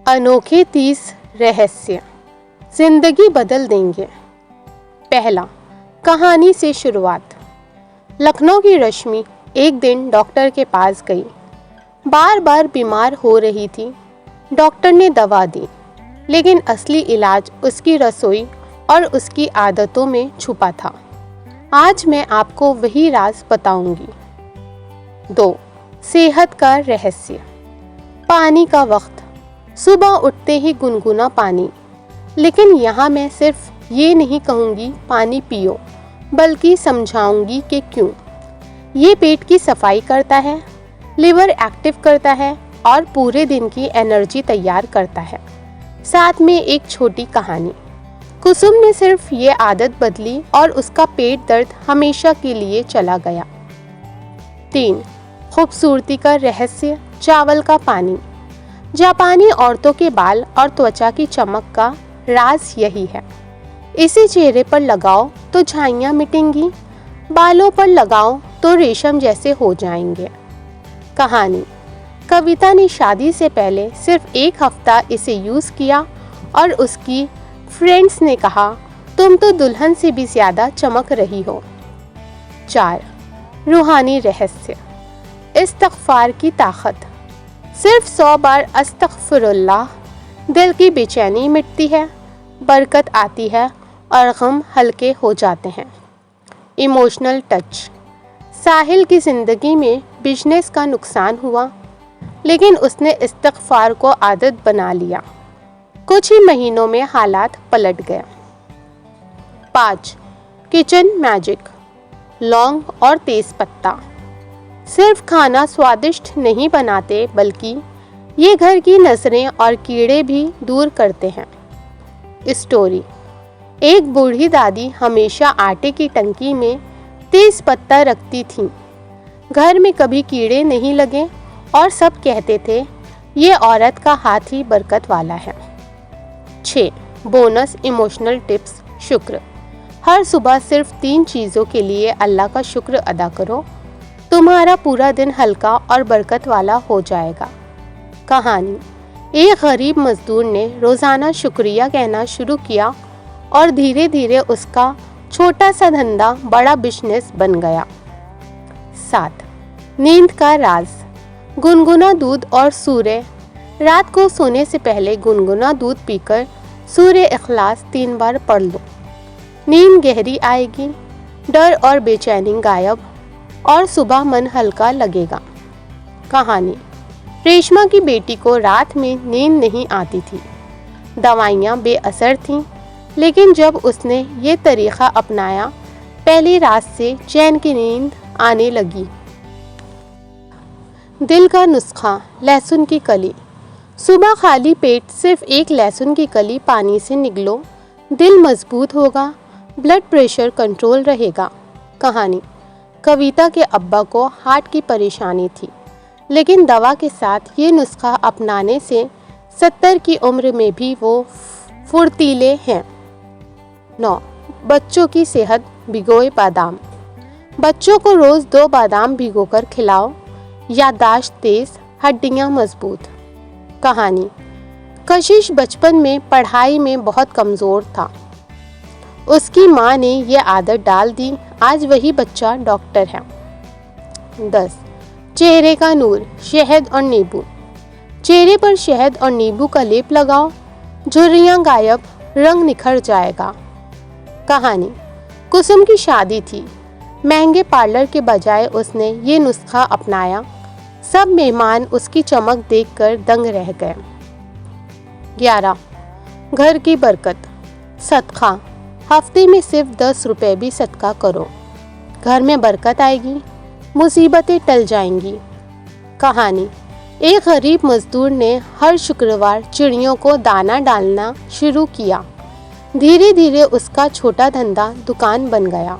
अनोखे 30 रहस्य जिंदगी बदल देंगे। पहला, कहानी से शुरुआत। लखनऊ की रश्मि एक दिन डॉक्टर के पास गई। बार बार बीमार हो रही थी। डॉक्टर ने दवा दी, लेकिन असली इलाज उसकी रसोई और उसकी आदतों में छुपा था। आज मैं आपको वही राज बताऊंगी। 2. सेहत का रहस्य। पानी का वक्त। सुबह उठते ही गुनगुना पानी। लेकिन यहाँ मैं सिर्फ ये नहीं कहूँगी पानी पियो, बल्कि समझाऊंगी कि क्यों। ये पेट की सफाई करता है, लिवर एक्टिव करता है और पूरे दिन की एनर्जी तैयार करता है। साथ में एक छोटी कहानी। कुसुम ने सिर्फ ये आदत बदली और उसका पेट दर्द हमेशा के लिए चला गया। 3. खूबसूरती का रहस्य। चावल का पानी। जापानी औरतों के बाल और त्वचा की चमक का राज यही है। इसे चेहरे पर लगाओ तो झाइयाँ मिटेंगी, बालों पर लगाओ तो रेशम जैसे हो जाएंगे। कहानी। कविता ने शादी से पहले सिर्फ 1 हफ्ता इसे यूज़ किया और उसकी फ्रेंड्स ने कहा, तुम तो दुल्हन से भी ज़्यादा चमक रही हो। 4. रूहानी रहस्य। इस्तग़फ़ार की ताकत। सिर्फ 100 बार अस्तग़फ़िरुल्लाह दिल की बेचैनी मिटती है, बरकत आती है और गम हल्के हो जाते हैं। Emotional touch. साहिल की ज़िंदगी में बिजनेस का नुकसान हुआ, लेकिन उसने इस्तग़फ़ार को आदत बना लिया। कुछ ही महीनों में हालात पलट गए। 5. Kitchen magic. लौंग और तेज पत्ता सिर्फ खाना स्वादिष्ट नहीं बनाते, बल्कि ये घर की नज़रें और कीड़े भी दूर करते हैं। स्टोरी। एक बूढ़ी दादी हमेशा आटे की टंकी में तेज पत्ता रखती थीं। घर में कभी कीड़े नहीं लगे और सब कहते थे, ये औरत का हाथ ही बरकत वाला है। 6. Bonus emotional tips. शुक्र। हर सुबह सिर्फ 3 चीज़ों के लिए अल्लाह का शुक्र अदा करो, तुम्हारा पूरा दिन हल्का और बरकत वाला हो जाएगा। कहानी। एक गरीब मजदूर ने रोज़ाना शुक्रिया कहना शुरू किया और धीरे धीरे उसका छोटा सा धंधा बड़ा बिजनेस बन गया। 7. नींद का राज। गुनगुना दूध और सूर्य। रात को सोने से पहले गुनगुना दूध पीकर सूर्य इखलास 3 बार पढ़ लो। नींद गहरी आएगी, डर और बेचैनी गायब और सुबह मन हल्का लगेगा। कहानी। रेशमा की बेटी को रात में नींद नहीं आती थी। दवाइयाँ बेअसर थीं, लेकिन जब उसने ये तरीक़ा अपनाया, पहली रात से चैन की नींद आने लगी। दिल का नुस्खा। लहसुन की कली। सुबह खाली पेट सिर्फ 1 लहसुन की कली पानी से निगलो, दिल मजबूत होगा, ब्लड प्रेशर कंट्रोल रहेगा। कहानी। कविता के अब्बा को हार्ट की परेशानी थी, लेकिन दवा के साथ ये नुस्खा अपनाने से 70 की उम्र में भी वो फुर्तीले हैं। 9. बच्चों की सेहत। भिगोए बादाम। बच्चों को रोज़ 2 बादाम भिगोकर खिलाओ, याददाश्त तेज, हड्डियाँ मजबूत। कहानी। कशिश बचपन में पढ़ाई में बहुत कमज़ोर था। उसकी माँ ने यह आदत डाल दी, आज वही बच्चा डॉक्टर है। 10. चेहरे का नूर। शहद और नींबू। चेहरे पर शहद और नींबू का लेप लगाओ, झुर्रियाँ गायब, रंग निखर जाएगा। कहानी। कुसुम की शादी थी। महंगे पार्लर के बजाय उसने ये नुस्खा अपनाया। सब मेहमान उसकी चमक देखकर दंग रह गए। 11. घर की बरकत। सदका। हफ्ते में सिर्फ 10 रुपए भी सदका करो, घर में बरकत आएगी, मुसीबतें टल जाएंगी। कहानी। एक गरीब मजदूर ने हर शुक्रवार चिड़ियों को दाना डालना शुरू किया। धीरे धीरे उसका छोटा धंधा दुकान बन गया।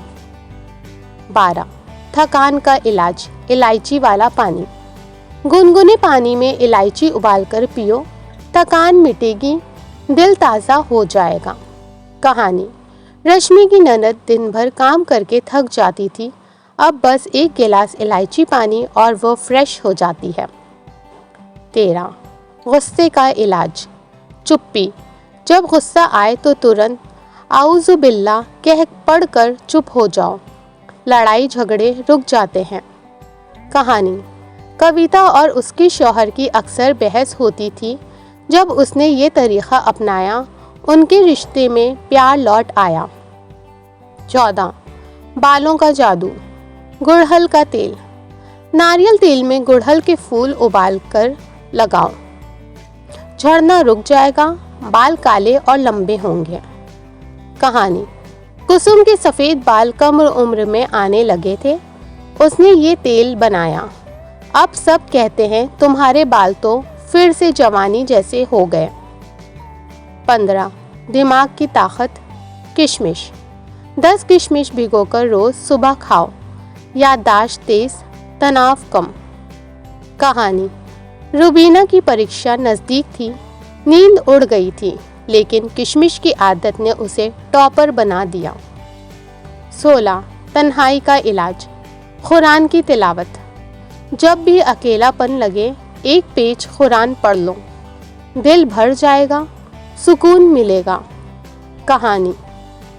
12. थकान का इलाज। इलायची वाला पानी। गुनगुने पानी में इलायची उबालकर पियो, थकान मिटेगी, दिल ताज़ा हो जाएगा। कहानी। रश्मि की ननद दिन भर काम करके थक जाती थी, अब बस 1 गिलास इलायची पानी और वो फ्रेश हो जाती है। 13. गुस्से का इलाज। चुप्पी, जब गुस्सा आए तो तुरंत आऊज़ु बिल्ला कह पढ़कर चुप हो जाओ, लड़ाई झगड़े रुक जाते हैं। कहानी। कविता और उसके शौहर की अक्सर बहस होती थी। जब उसने ये तरीक़ा अपनाया, उनके रिश्ते में प्यार लौट आया। 14. बालों का जादू। गुड़हल का तेल। नारियल तेल में गुड़हल के फूल उबालकर लगाओ, झड़ना रुक जाएगा, बाल काले और लंबे होंगे। कहानी। कुसुम के सफ़ेद बाल कम उम्र में आने लगे थे। उसने ये तेल बनाया। अब सब कहते हैं तुम्हारे बाल तो फिर से जवानी जैसे हो गए। 15. दिमाग की ताकत। किशमिश। 10 किशमिश भिगोकर रोज़ सुबह खाओ, याददाश्त तेज, तनाव कम। कहानी। रुबीना की परीक्षा नज़दीक थी, नींद उड़ गई थी, लेकिन किशमिश की आदत ने उसे टॉपर बना दिया। 16. तन्हाई का इलाज। कुरान की तिलावत। जब भी अकेलापन लगे, एक पेज कुरान पढ़ लो, दिल भर जाएगा, सुकून मिलेगा। कहानी।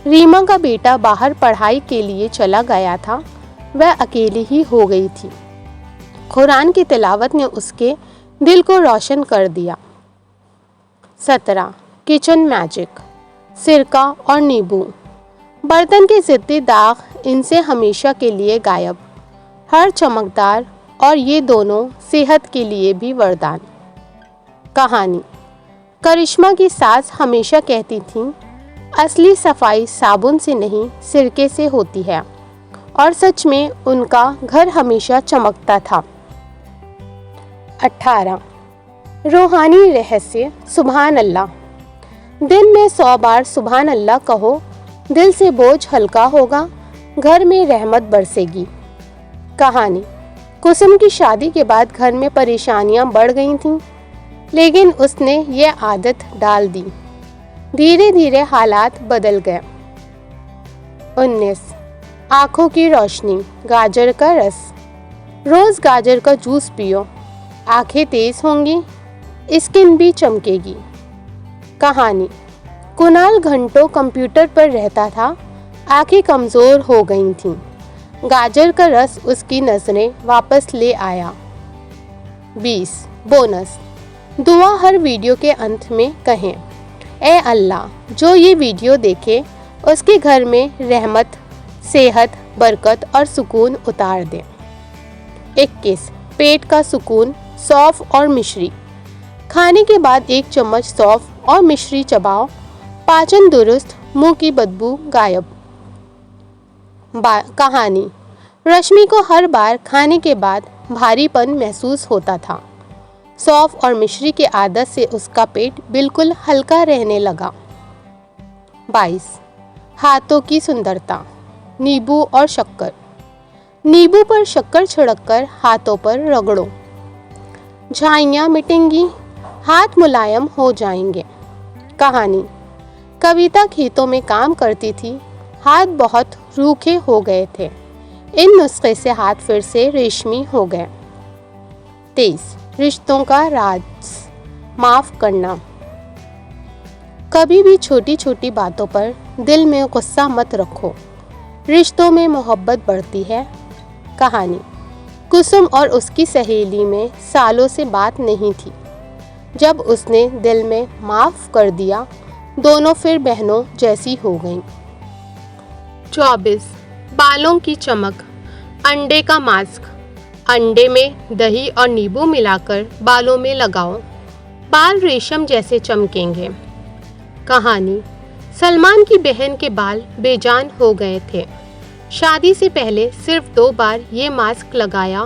रीमा का बेटा बाहर पढ़ाई के लिए चला गया था। वह अकेली ही हो गई थी। कुरान की तिलावत ने उसके दिल को रोशन कर दिया। 17. Kitchen magic. सिरका और नींबू। बर्तन के ज़िद्दी दाग इनसे हमेशा के लिए गायब, हर चमकदार, और ये दोनों सेहत के लिए भी वरदान। कहानी। करिश्मा की सास हमेशा कहती थीं, असली सफाई साबुन से नहीं सिरके से होती है, और सच में उनका घर हमेशा चमकता था। 18. रूहानी रहस्य। सुभान अल्लाह। दिन में 100 बार सुभान अल्लाह कहो, दिल से बोझ हल्का होगा, घर में रहमत बरसेगी। कहानी। कुसुम की शादी के बाद घर में परेशानियां बढ़ गई थीं, लेकिन उसने ये आदत डाल दी। धीरे धीरे हालात बदल गए। 19. आँखों की रोशनी। गाजर का रस। रोज़ गाजर का जूस पियो, आँखें तेज़ होंगी, स्किन भी चमकेगी। कहानी। कुणाल घंटों कंप्यूटर पर रहता था, आँखें कमज़ोर हो गई थीं। गाजर का रस उसकी नज़रें वापस ले आया। 20. बोनस। दुआ हर वीडियो के अंत में कहें, ए अल्लाह, जो ये वीडियो देखे उसके घर में रहमत, सेहत, बरकत और सुकून उतार दे। 21. पेट का सुकून। सौंफ और मिश्री। खाने के बाद 1 चम्मच सौंफ और मिश्री चबाओ, पाचन दुरुस्त, मुंह की बदबू गायब। कहानी। रश्मि को हर बार खाने के बाद भारीपन महसूस होता था। सौंफ और मिश्री की आदत से उसका पेट बिल्कुल हल्का रहने लगा। 22. हाथों की सुंदरता। नींबू और शक्कर। नींबू पर शक्कर छिड़ककर हाथों पर रगड़ो, झाइयाँ मिटेंगी, हाथ मुलायम हो जाएंगे। कहानी। कविता खेतों में काम करती थी, हाथ बहुत रूखे हो गए थे। इन नुस्खे से हाथ फिर से रेशमी हो गए। 23. रिश्तों का राज। माफ़ करना। कभी भी छोटी छोटी बातों पर दिल में गुस्सा मत रखो, रिश्तों में मोहब्बत बढ़ती है। कहानी। कुसुम और उसकी सहेली में सालों से बात नहीं थी। जब उसने दिल में माफ़ कर दिया, दोनों फिर बहनों जैसी हो गईं। 24. बालों की चमक। अंडे का मास्क। अंडे में दही और नींबू मिलाकर बालों में लगाओ, बाल रेशम जैसे चमकेंगे। कहानी। सलमान की बहन के बाल बेजान हो गए थे। शादी से पहले सिर्फ 2 बार ये मास्क लगाया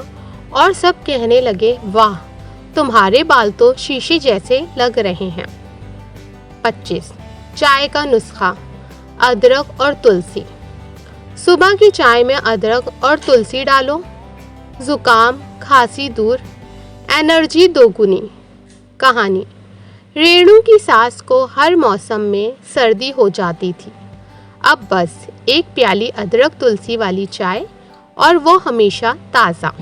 और सब कहने लगे, वाह, तुम्हारे बाल तो शीशे जैसे लग रहे हैं। 25. चाय का नुस्खा। अदरक और तुलसी। सुबह की चाय में अदरक और तुलसी डालो, जुकाम खांसी दूर, एनर्जी दोगुनी। कहानी। रेणु की सास को हर मौसम में सर्दी हो जाती थी। अब बस 1 प्याली अदरक तुलसी वाली चाय, और वो हमेशा ताज़ा।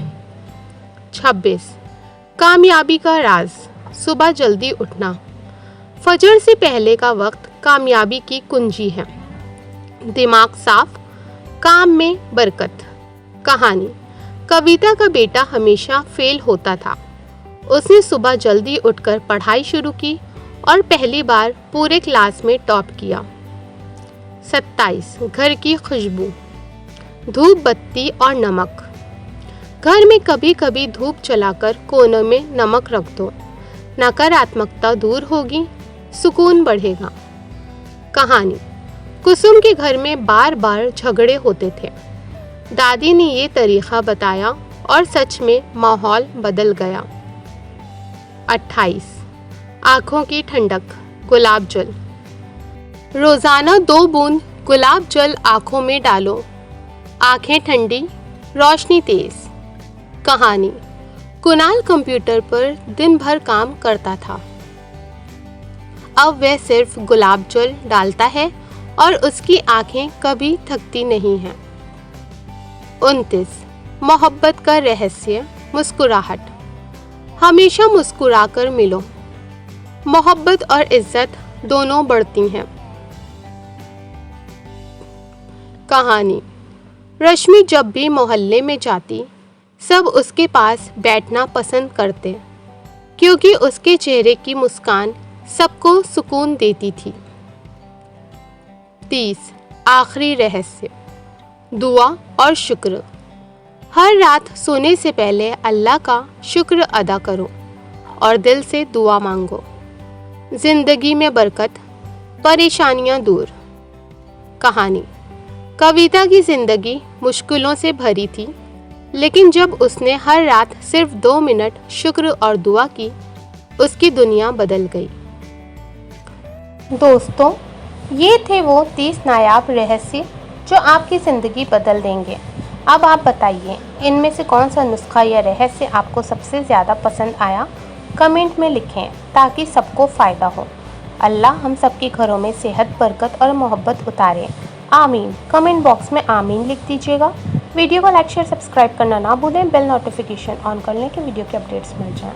26. कामयाबी का राज। सुबह जल्दी उठना, फजर से पहले का वक्त कामयाबी की कुंजी है। दिमाग साफ, काम में बरकत। कहानी। कविता का बेटा हमेशा फेल होता था। उसने सुबह जल्दी उठकर पढ़ाई शुरू की और पहली बार पूरे क्लास में टॉप किया। 27 घर की खुशबू, धूप बत्ती और नमक। घर में कभी कभी धूप जलाकर कोने में नमक रख दो, नकारात्मकता दूर होगी, सुकून बढ़ेगा। कहानी। कुसुम के घर में बार बार झगड़े होते थे। दादी ने ये तरीका बताया और सच में माहौल बदल गया। 28 आँखों की ठंडक, गुलाब जल। रोजाना 2 बूंद गुलाब जल आँखों में डालो, आँखें ठंडी, रोशनी तेज। कहानी। कुणाल कंप्यूटर पर दिन भर काम करता था। अब वह सिर्फ गुलाब जल डालता है और उसकी आंखें कभी थकती नहीं हैं। 29 मोहब्बत का रहस्य, मुस्कुराहट। हमेशा मुस्कुराकर मिलो, मोहब्बत और इज्जत दोनों बढ़ती हैं। कहानी। रश्मि जब भी मोहल्ले में जाती, सब उसके पास बैठना पसंद करते क्योंकि उसके चेहरे की मुस्कान सबको सुकून देती थी। 30 आखिरी रहस्य, दुआ और शुक्र। हर रात सोने से पहले अल्लाह का शुक्र अदा करो और दिल से दुआ मांगो। जिंदगी में बरकत, परेशानियां दूर। कहानी। कविता की जिंदगी मुश्किलों से भरी थी, लेकिन जब उसने हर रात सिर्फ 2 मिनट शुक्र और दुआ की, उसकी दुनिया बदल गई। दोस्तों, ये थे वो 30 नायाब रहस्य जो आपकी ज़िंदगी बदल देंगे। अब आप बताइए, इनमें से कौन सा नुस्खा या रहस्य आपको सबसे ज़्यादा पसंद आया? कमेंट में लिखें ताकि सबको फ़ायदा हो। अल्लाह हम सबके घरों में सेहत, बरकत और मोहब्बत उतारे। आमीन। कमेंट बॉक्स में आमीन लिख दीजिएगा। वीडियो को लाइक, शेयर, सब्सक्राइब करना ना भूलें। बेल नोटिफिकेशन ऑन कर लें कि वीडियो के अपडेट्स मिल जाएं।